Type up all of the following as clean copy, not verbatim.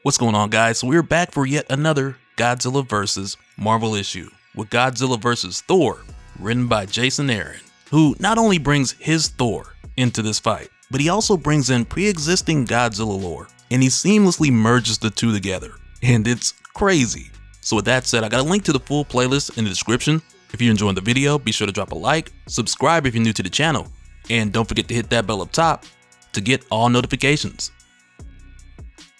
What's going on, guys? So we're back for yet another Godzilla vs. Marvel issue with Godzilla vs. Thor, written by Jason Aaron, who not only brings his Thor into this fight, but he also brings in pre-existing Godzilla lore, and he seamlessly merges the two together, and it's crazy. So with that said, I got a link to the full playlist in the description. If you're enjoying the video, be sure to drop a like, subscribe if you're new to the channel, and don't forget to hit that bell up top to get all notifications.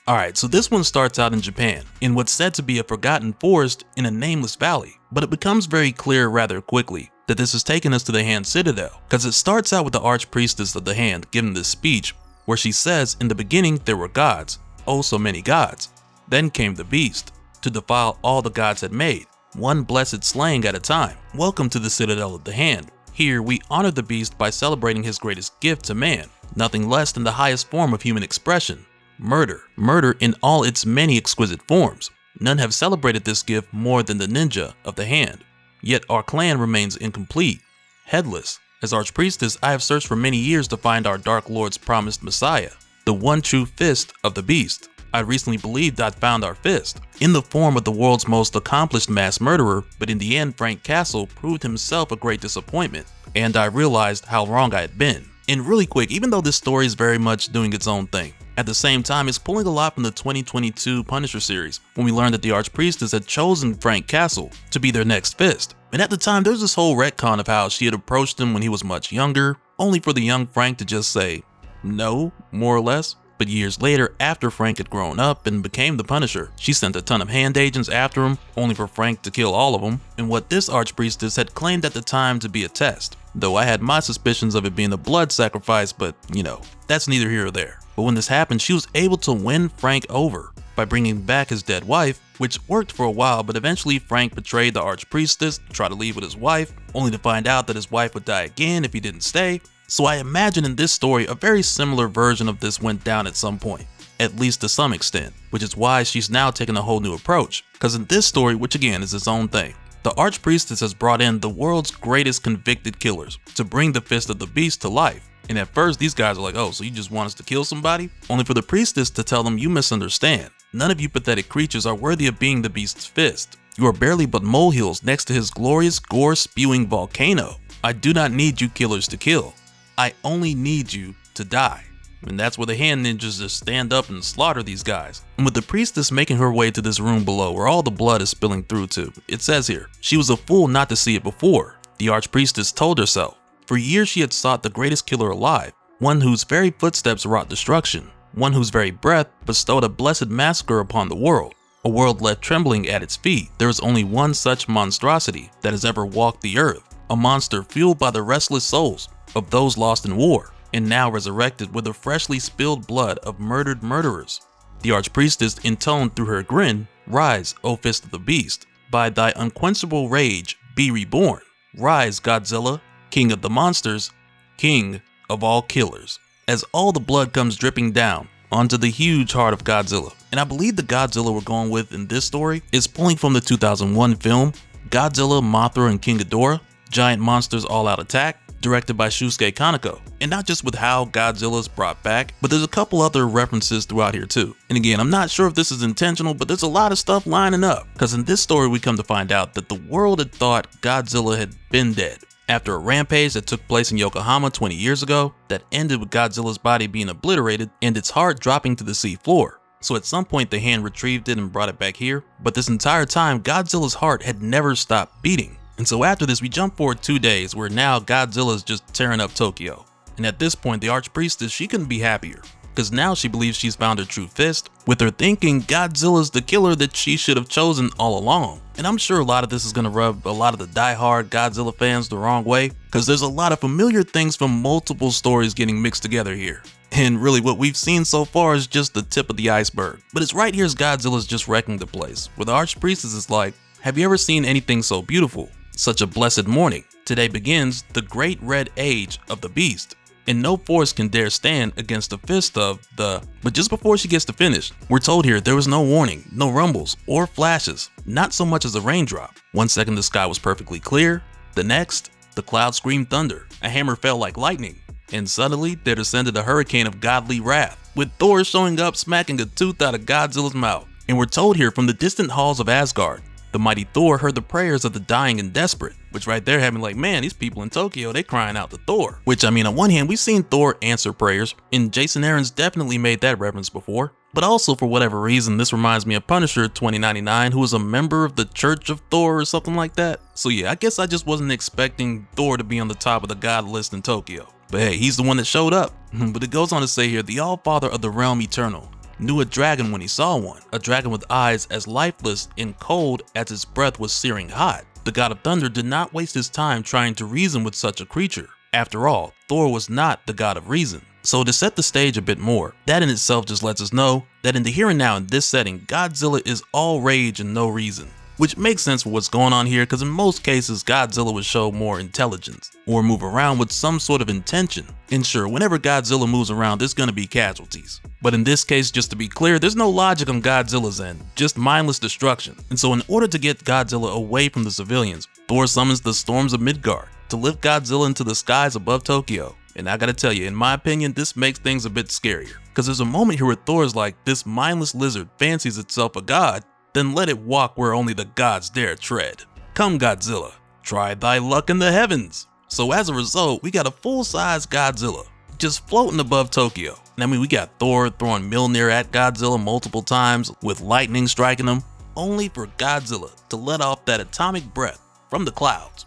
Alright, so this one starts out in Japan, in what's said to be a forgotten forest in a nameless valley, but it becomes very clear rather quickly that this has taken us to the Hand Citadel, because it starts out with the Archpriestess of the Hand giving this speech, where she says in the beginning there were gods, oh so many gods. Then came the beast, to defile all the gods had made, one blessed slaying at a time. Welcome to the Citadel of the Hand. Here we honor the beast by celebrating his greatest gift to man, nothing less than the highest form of human expression. Murder. Murder in all its many exquisite forms. None have celebrated this gift more than the ninja of the hand. Yet our clan remains incomplete, headless. As Archpriestess, I have searched for many years to find our Dark Lord's promised Messiah, the one true fist of the beast. I recently believed I'd found our fist, in the form of the world's most accomplished mass murderer, but in the end Frank Castle proved himself a great disappointment, and I realized how wrong I had been. And really quick, even though this story is very much doing its own thing, at the same time, it's pulling a lot from the 2022 Punisher series, when we learned that the Archpriestess had chosen Frank Castle to be their next fist. And at the time, there's this whole retcon of how she had approached him when he was much younger, only for the young Frank to just say no, more or less. But years later, after Frank had grown up and became the Punisher, she sent a ton of hand agents after him, only for Frank to kill all of them, in what this Archpriestess had claimed at the time to be a test. Though I had my suspicions of it being a blood sacrifice, but you know, that's neither here or there. But when this happened, she was able to win Frank over by bringing back his dead wife, which worked for a while, but eventually Frank betrayed the Archpriestess, tried to leave with his wife, only to find out that his wife would die again if he didn't stay. So I imagine in this story, a very similar version of this went down at some point, at least to some extent, which is why she's now taking a whole new approach. Because in this story, which again is its own thing, the Archpriestess has brought in the world's greatest convicted killers to bring the fist of the beast to life. And at first these guys are like, oh, so you just want us to kill somebody? Only for the priestess to tell them, you misunderstand. None of you pathetic creatures are worthy of being the beast's fist. You are barely but molehills next to his glorious gore-spewing volcano. I do not need you killers to kill. I only need you to die. And that's where the hand ninjas just stand up and slaughter these guys. And with the priestess making her way to this room below where all the blood is spilling through to, it says here, she was a fool not to see it before, the Archpriestess told herself. For years she had sought the greatest killer alive, one whose very footsteps wrought destruction, one whose very breath bestowed a blessed massacre upon the world, a world left trembling at its feet. There is only one such monstrosity that has ever walked the earth, a monster fueled by the restless souls of those lost in war, and now resurrected with the freshly spilled blood of murdered murderers. The Archpriestess intoned through her grin, rise, O fist of the beast, by thy unquenchable rage be reborn. Rise, Godzilla, king of the monsters, king of all killers. As all the blood comes dripping down onto the huge heart of Godzilla. And I believe the Godzilla we're going with in this story is pulling from the 2001 film Godzilla, Mothra, and King Ghidorah, Giant Monsters All-Out Attack, directed by Shusuke Kaneko. And not just with how Godzilla's brought back, but there's a couple other references throughout here too. And again, I'm not sure if this is intentional, but there's a lot of stuff lining up. Because in this story we come to find out that the world had thought Godzilla had been dead after a rampage that took place in Yokohama 20 years ago that ended with Godzilla's body being obliterated and its heart dropping to the sea floor. So at some point the hand retrieved it and brought it back here, but this entire time Godzilla's heart had never stopped beating. And so after this we jump forward 2 days where now Godzilla's just tearing up Tokyo. And at this point the Archpriestess, she couldn't be happier, because now she believes she's found her true fist, with her thinking Godzilla's the killer that she should have chosen all along. And I'm sure a lot of this is going to rub a lot of the die-hard Godzilla fans the wrong way, because there's a lot of familiar things from multiple stories getting mixed together here. And really what we've seen so far is just the tip of the iceberg. But it's right here as Godzilla's just wrecking the place, where the Archpriestess is like, have you ever seen anything so beautiful? Such a blessed morning. Today begins the great red age of the beast, and no force can dare stand against the fist of the... But just before she gets to finish, we're told here there was no warning, no rumbles or flashes, not so much as a raindrop. 1 second the sky was perfectly clear, the next, the clouds screamed thunder, a hammer fell like lightning, and suddenly there descended a hurricane of godly wrath. with Thor showing up smacking a tooth out of Godzilla's mouth. And we're told here from the distant halls of Asgard, the mighty Thor heard the prayers of the dying and desperate, which right there had me like, man, these people in Tokyo, they crying out to Thor. Which, I mean, on one hand, we've seen Thor answer prayers, and Jason Aaron's definitely made that reference before. But also, for whatever reason, this reminds me of Punisher 2099, who was a member of the Church of Thor or something like that. So yeah, I guess I just wasn't expecting Thor to be on the top of the god list in Tokyo. But hey, he's the one that showed up. But it goes on to say here, the All-Father of the Realm Eternal knew a dragon when he saw one, a dragon with eyes as lifeless and cold as its breath was searing hot. The god of thunder did not waste his time trying to reason with such a creature. After all, Thor was not the god of reason. So to set the stage a bit more, that in itself just lets us know that in the here and now in this setting, Godzilla is all rage and no reason. Which makes sense for what's going on here, because in most cases Godzilla would show more intelligence or move around with some sort of intention. And sure, whenever Godzilla moves around, there's gonna be casualties. But in this case, just to be clear, there's no logic on Godzilla's end, just mindless destruction. And so in order to get Godzilla away from the civilians, Thor summons the storms of Midgard to lift Godzilla into the skies above Tokyo. And I gotta tell you, in my opinion, this makes things a bit scarier. Cause there's a moment here where Thor's like, this mindless lizard fancies itself a god, then let it walk where only the gods dare tread. Come Godzilla, try thy luck in the heavens. So as a result, we got a full-size Godzilla, just floating above Tokyo. And I mean, we got Thor throwing Mjolnir at Godzilla multiple times, with lightning striking him, only for Godzilla to let off that atomic breath from the clouds,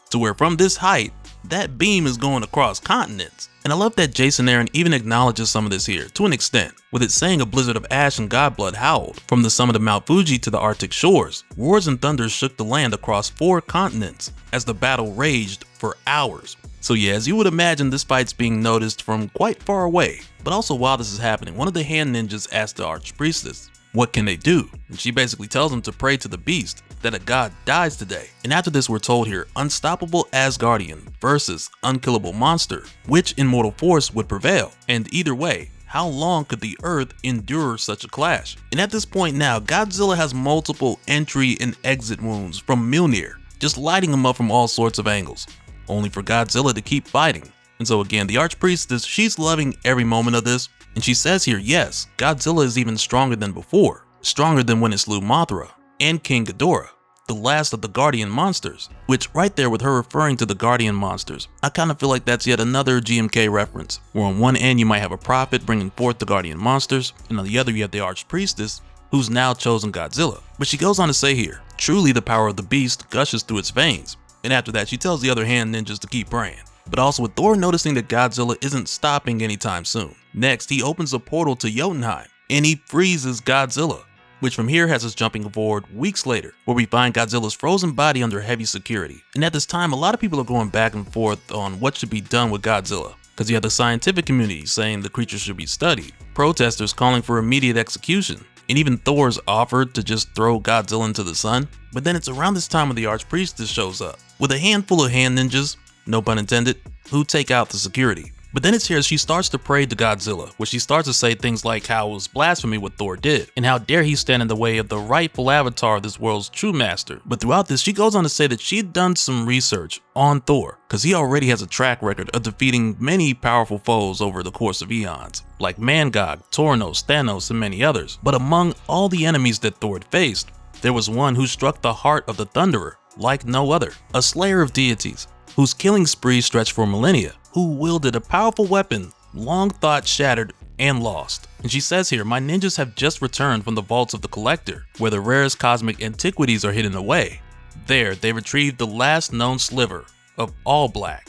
to where from this height, that beam is going across continents. And I love that Jason Aaron even acknowledges some of this here, to an extent, with it saying a blizzard of ash and godblood howled. From the summit of Mount Fuji to the Arctic shores, roars and thunders shook the land across 4 continents as the battle raged for hours. So yeah, as you would imagine, this fight's being noticed from quite far away. But also while this is happening, one of the hand ninjas asks the archpriestess, what can they do? And she basically tells him to pray to the beast, that a god dies today. And after this, we're told here, unstoppable Asgardian versus unkillable monster, which in mortal force would prevail. And either way, how long could the earth endure such a clash? And at this point now, Godzilla has multiple entry and exit wounds from Mjolnir, just lighting him up from all sorts of angles, only for Godzilla to keep fighting. And so again, the archpriestess, she's loving every moment of this. And she says here, yes, Godzilla is even stronger than before, stronger than when it slew Mothra and King Ghidorah, the last of the Guardian monsters. Which right there with her referring to the Guardian monsters, I kind of feel like that's yet another GMK reference, where on one end you might have a prophet bringing forth the Guardian monsters, and on the other you have the archpriestess, who's now chosen Godzilla. But she goes on to say here, truly the power of the beast gushes through its veins. And after that, she tells the other hand ninjas to keep praying. But also with Thor noticing that Godzilla isn't stopping anytime soon. Next, he opens a portal to Jotunheim, and he freezes Godzilla, which from here has us jumping forward weeks later, where we find Godzilla's frozen body under heavy security. And at this time, a lot of people are going back and forth on what should be done with Godzilla, because you have the scientific community saying the creature should be studied, protesters calling for immediate execution, and even Thor's offered to just throw Godzilla into the sun. But then it's around this time when the archpriestess shows up, with a handful of hand ninjas, no pun intended, who take out the security. But then it's here she starts to pray to Godzilla, where she starts to say things like how it was blasphemy what Thor did, and how dare he stand in the way of the rightful avatar of this world's true master. But throughout this, she goes on to say that she'd done some research on Thor, because he already has a track record of defeating many powerful foes over the course of eons, like Mangog, Tornos, Thanos, and many others. But among all the enemies that Thor had faced, there was one who struck the heart of the Thunderer like no other, a slayer of deities, whose killing spree stretched for millennia, who wielded a powerful weapon long thought shattered and lost. And she says here, my ninjas have just returned from the vaults of the Collector, where the rarest cosmic antiquities are hidden away. There, they retrieved the last known sliver of all black,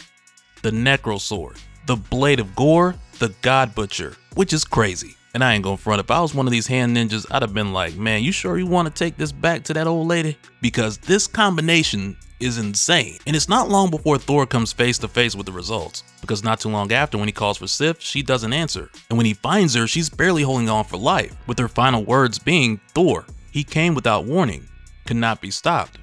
the Necro Sword, the Blade of Gore, the God Butcher, which is crazy. And I ain't gonna front, if I was one of these hand ninjas, I'd have been like, man, you sure you want to take this back to that old lady? Because this combination is insane. And it's not long before Thor comes face to face with the results, because not too long after, when he calls for Sif, she doesn't answer. And when he finds her, she's barely holding on for life, with her final words being, Thor, he came without warning, could not be stopped.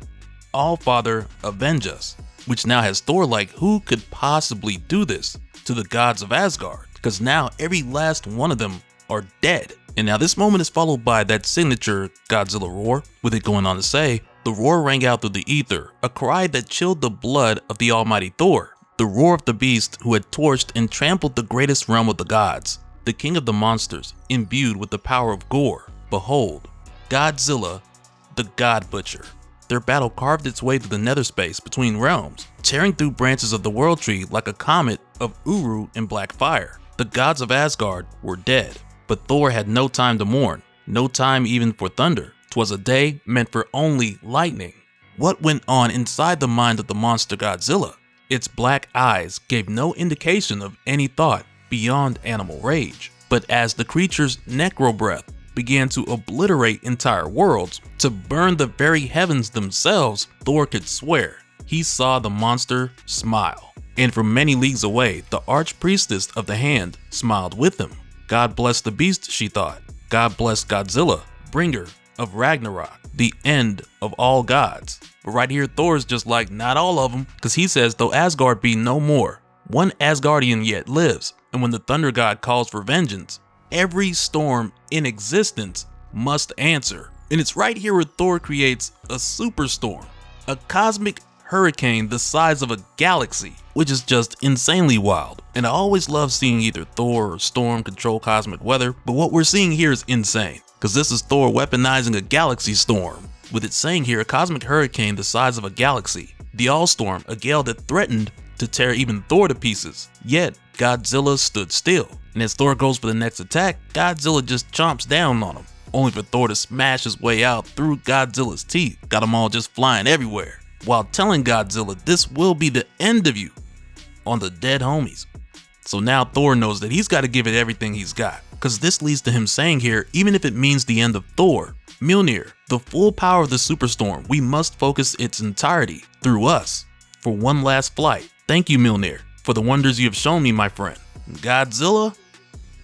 All Father, avenge us. Which now has Thor like, who could possibly do this to the gods of Asgard? Because now every last one of them are dead. And now this moment is followed by that signature Godzilla roar, with it going on to say, the roar rang out through the ether, a cry that chilled the blood of the almighty Thor, the roar of the beast who had torched and trampled the greatest realm of the gods, the king of the monsters, imbued with the power of gore. Behold, Godzilla the God Butcher. Their battle carved its way through the nether space between realms, tearing through branches of the world tree like a comet of Uru in black fire. The gods of Asgard were dead, but Thor had no time to mourn, no time even for thunder. 'Twas a day meant for only lightning. What went on inside the mind of the monster Godzilla? Its black eyes gave no indication of any thought beyond animal rage. But as the creature's necro breath began to obliterate entire worlds, to burn the very heavens themselves, Thor could swear he saw the monster smile. And from many leagues away, the archpriestess of the hand smiled with him. God bless the beast, she thought. God bless Godzilla, bringer of Ragnarok, the end of all gods. But right here, Thor's just like, not all of them, because he says, though Asgard be no more, one Asgardian yet lives, and when the thunder god calls for vengeance, every storm in existence must answer. And it's right here where Thor creates a superstorm, a cosmic hurricane the size of a galaxy, which is just insanely wild. And I always love seeing either Thor or Storm control cosmic weather, but what we're seeing here is insane, because this is Thor weaponizing a galaxy storm, with it saying here a cosmic hurricane the size of a galaxy. The Allstorm, a gale that threatened to tear even Thor to pieces, yet Godzilla stood still. And as Thor goes for the next attack, Godzilla just chomps down on him, only for Thor to smash his way out through Godzilla's teeth, got them all just flying everywhere, while telling Godzilla this will be the end of you on the dead homies. So now Thor knows that he's got to give it everything he's got, because this leads to him saying here, even if it means the end of Thor, Mjolnir, the full power of the superstorm, we must focus its entirety through us for one last flight. Thank you, Mjolnir, for the wonders you have shown me, my friend. Godzilla,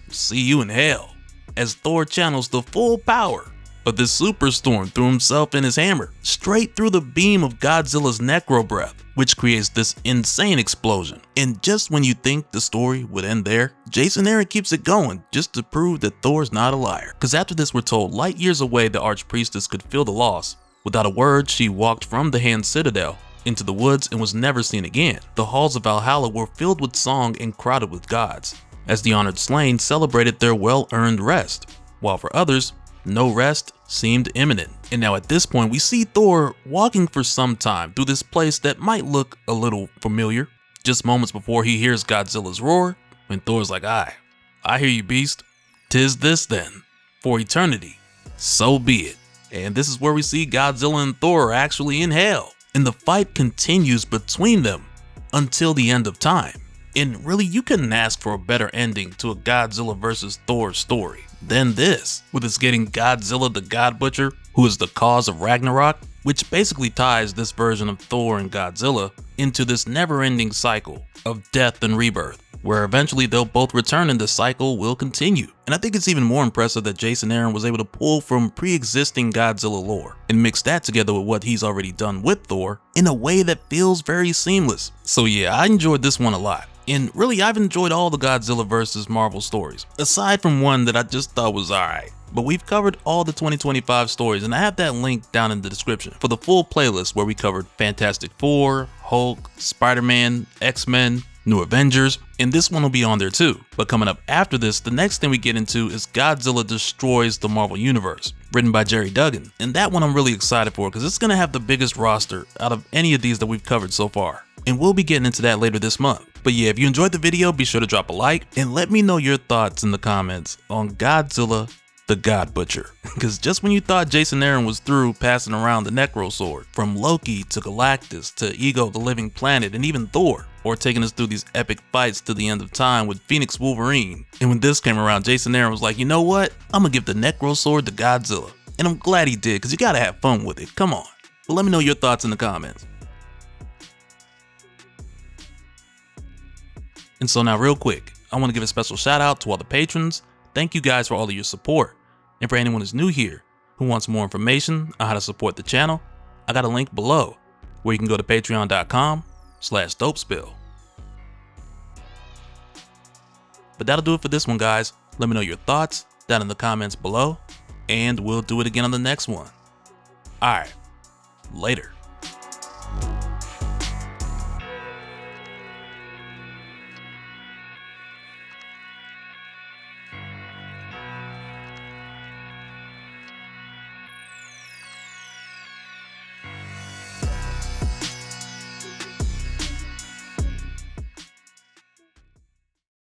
see you in hell. As Thor channels the full power of this superstorm through himself and his hammer, straight through the beam of Godzilla's necro breath, which creates this insane explosion. And just when you think the story would end there, Jason Aaron keeps it going just to prove that Thor's not a liar. Because after this, we're told light years away the archpriestess could feel the loss. Without a word, she walked from the Hand Citadel into the woods and was never seen again. The halls of Valhalla were filled with song and crowded with gods, as the honored slain celebrated their well-earned rest, while for others, no rest seemed imminent. And now at this point, we see Thor walking for some time through this place that might look a little familiar, just moments before he hears Godzilla's roar, when Thor's like, I hear you, beast. 'Tis this then, for eternity, so be it. And this is where we see Godzilla and Thor are actually in hell, and the fight continues between them until the end of time. And really, you couldn't ask for a better ending to a Godzilla vs. Thor story than this, with us getting Godzilla the God Butcher, who is the cause of Ragnarok, which basically ties this version of Thor and Godzilla into this never-ending cycle of death and rebirth, where eventually they'll both return and the cycle will continue. And I think it's even more impressive that Jason Aaron was able to pull from pre-existing Godzilla lore and mix that together with what he's already done with Thor in a way that feels very seamless. So yeah, I enjoyed this one a lot. And really, I've enjoyed all the Godzilla vs. Marvel stories, aside from one that I just thought was alright. But we've covered all the 2025 stories, and I have that link down in the description for the full playlist where we covered Fantastic Four, Hulk, Spider-Man, X-Men, New Avengers, and this one will be on there too. But coming up after this, the next thing we get into is Godzilla Destroys the Marvel Universe, written by Jerry Duggan. And that one I'm really excited for because it's going to have the biggest roster out of any of these that we've covered so far. And we'll be getting into that later this month. But yeah, if you enjoyed the video, be sure to drop a like and let me know your thoughts in the comments on Godzilla the God Butcher. Because just when you thought Jason Aaron was through passing around the Necro Sword, from Loki to Galactus to Ego the Living Planet and even Thor, or taking us through these epic fights to the end of time with Phoenix Wolverine. And when this came around, Jason Aaron was like, you know what? I'm gonna give the Necro Sword to Godzilla. And I'm glad he did, because you gotta have fun with it. Come on. But let me know your thoughts in the comments. And so now real quick, I want to give a special shout out to all the patrons. Thank you guys for all of your support. And for anyone who's new here who wants more information on how to support the channel, I got a link below where you can go to patreon.com/dopespill. But that'll do it for this one, guys. Let me know your thoughts down in the comments below, and we'll do it again on the next one. Alright, later.